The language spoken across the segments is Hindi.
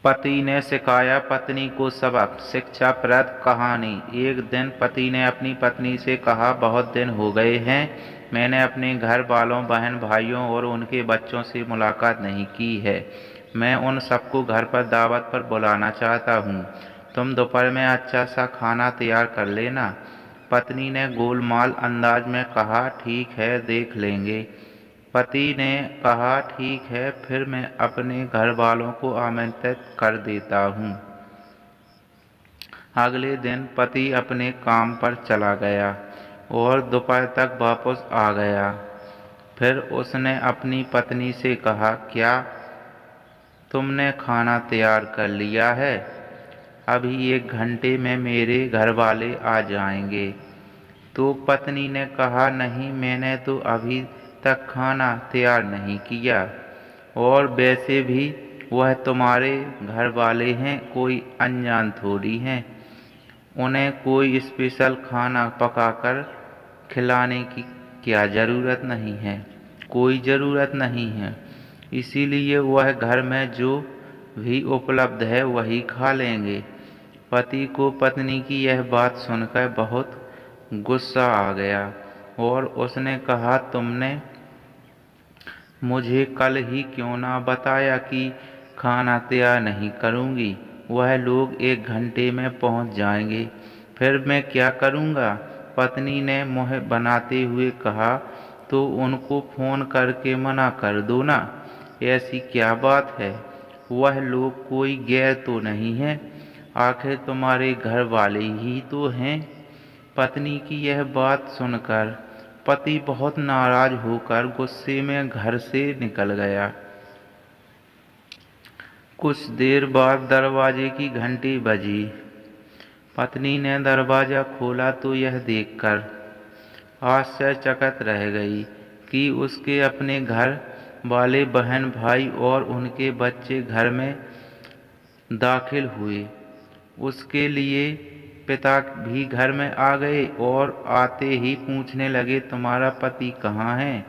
पति ने सिखाया पत्नी को सबक। शिक्षाप्रद कहानी। एक दिन पति ने अपनी पत्नी से कहा, बहुत दिन हो गए हैं मैंने अपने घर वालों, बहन भाइयों और उनके बच्चों से मुलाकात नहीं की है। मैं उन सबको घर पर दावत पर बुलाना चाहता हूँ। तुम दोपहर में अच्छा सा खाना तैयार कर लेना। पत्नी ने गोलमाल अंदाज में कहा, ठीक है, देख लेंगे। पति ने कहा, ठीक है, फिर मैं अपने घर वालों को आमंत्रित कर देता हूँ। अगले दिन पति अपने काम पर चला गया और दोपहर तक वापस आ गया। फिर उसने अपनी पत्नी से कहा, क्या तुमने खाना तैयार कर लिया है? अभी 1 घंटे में मेरे घर वाले आ जाएंगे। तो पत्नी ने कहा, नहीं, मैंने तो अभी तक खाना तैयार नहीं किया, और वैसे भी वह तुम्हारे घर वाले हैं, कोई अनजान थोड़ी हैं। उन्हें कोई स्पेशल खाना पकाकर खिलाने की क्या ज़रूरत नहीं है, कोई ज़रूरत नहीं है। इसीलिए वह घर में जो भी उपलब्ध है वही खा लेंगे। पति को पत्नी की यह बात सुनकर बहुत गुस्सा आ गया और उसने कहा, तुमने मुझे कल ही क्यों ना बताया कि खाना तैयार नहीं करूँगी? वह लोग 1 घंटे में पहुँच जाएंगे, फिर मैं क्या करूँगा? पत्नी ने मुँह बनाते हुए कहा, तो उनको फ़ोन करके मना कर दो ना। ऐसी क्या बात है? वह लोग कोई गैर तो नहीं है, आखिर तुम्हारे घर वाले ही तो हैं। पत्नी की यह बात सुनकर पति बहुत नाराज होकर गुस्से में घर से निकल गया। कुछ देर बाद दरवाजे की घंटी बजी। पत्नी ने दरवाज़ा खोला तो यह देखकर आश्चर्यचकित रह गई कि उसके अपने घर वाले, बहन भाई और उनके बच्चे घर में दाखिल हुए। उसके लिए पिता भी घर में आ गए और आते ही पूछने लगे, तुम्हारा पति कहाँ है?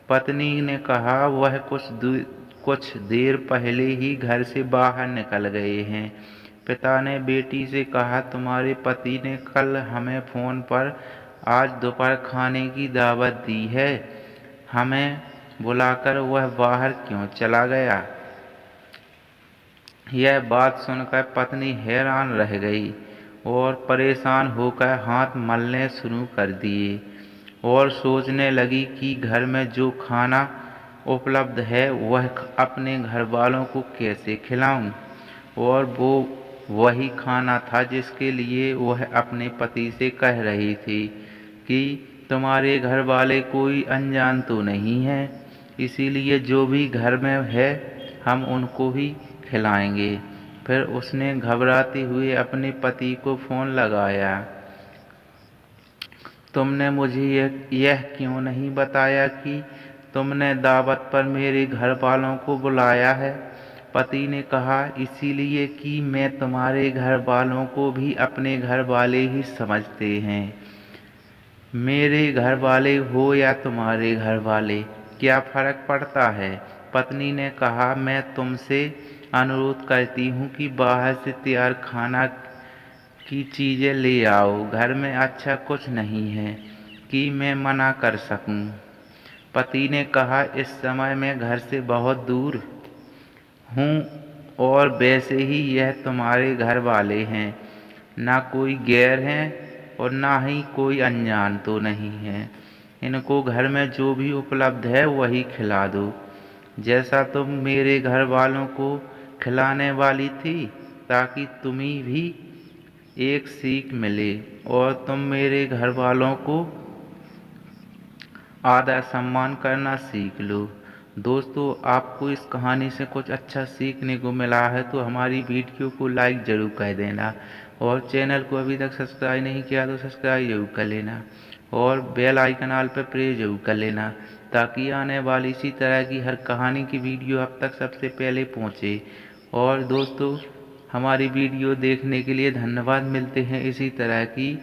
पत्नी ने कहा, वह कुछ देर पहले ही घर से बाहर निकल गए हैं। पिता ने बेटी से कहा, तुम्हारे पति ने कल हमें फ़ोन पर आज दोपहर खाने की दावत दी है, हमें बुलाकर वह बाहर क्यों चला गया? यह बात सुनकर पत्नी हैरान रह गई और परेशान होकर हाथ मलने शुरू कर दिए और सोचने लगी कि घर में जो खाना उपलब्ध है वह अपने घर वालों को कैसे खिलाऊं। और वो वही खाना था जिसके लिए वह अपने पति से कह रही थी कि तुम्हारे घर वाले कोई अनजान तो नहीं है, इसीलिए जो भी घर में है हम उनको ही खिलाएंगे। फिर उसने घबराते हुए अपने पति को फ़ोन लगाया। तुमने मुझे यह क्यों नहीं बताया कि तुमने दावत पर मेरे घर वालों को बुलाया है? पति ने कहा, इसीलिए कि मैं तुम्हारे घर वालों को भी अपने घर वाले ही समझते हैं। मेरे घर वाले हो या तुम्हारे घर वाले, क्या फ़र्क पड़ता है? पत्नी ने कहा, मैं तुमसे अनुरोध करती हूँ कि बाहर से तैयार खाना की चीज़ें ले आओ, घर में अच्छा कुछ नहीं है कि मैं मना कर सकूं। पति ने कहा, इस समय मैं घर से बहुत दूर हूँ और वैसे ही यह तुम्हारे घर वाले हैं, ना कोई गैर हैं और ना ही कोई अनजान तो नहीं है। इनको घर में जो भी उपलब्ध है वही खिला दो, जैसा तुम मेरे घर वालों को खिलाने वाली थी, ताकि तुम्हें भी एक सीख मिले और तुम मेरे घर वालों को आदर सम्मान करना सीख लो। दोस्तों, आपको इस कहानी से कुछ अच्छा सीखने को मिला है तो हमारी वीडियो को लाइक ज़रूर कर देना, और चैनल को अभी तक सब्सक्राइब नहीं किया तो सब्सक्राइब ज़रूर कर लेना, और बेल आइकन ऑल पर प्रेस ज़रूर कर लेना, ताकि आने वाली इसी तरह की हर कहानी की वीडियो आप तक सबसे पहले पहुँचे। और दोस्तों, हमारी वीडियो देखने के लिए धन्यवाद। मिलते हैं इसी तरह की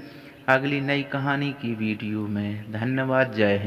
अगली नई कहानी की वीडियो में। धन्यवाद। जय हिंद।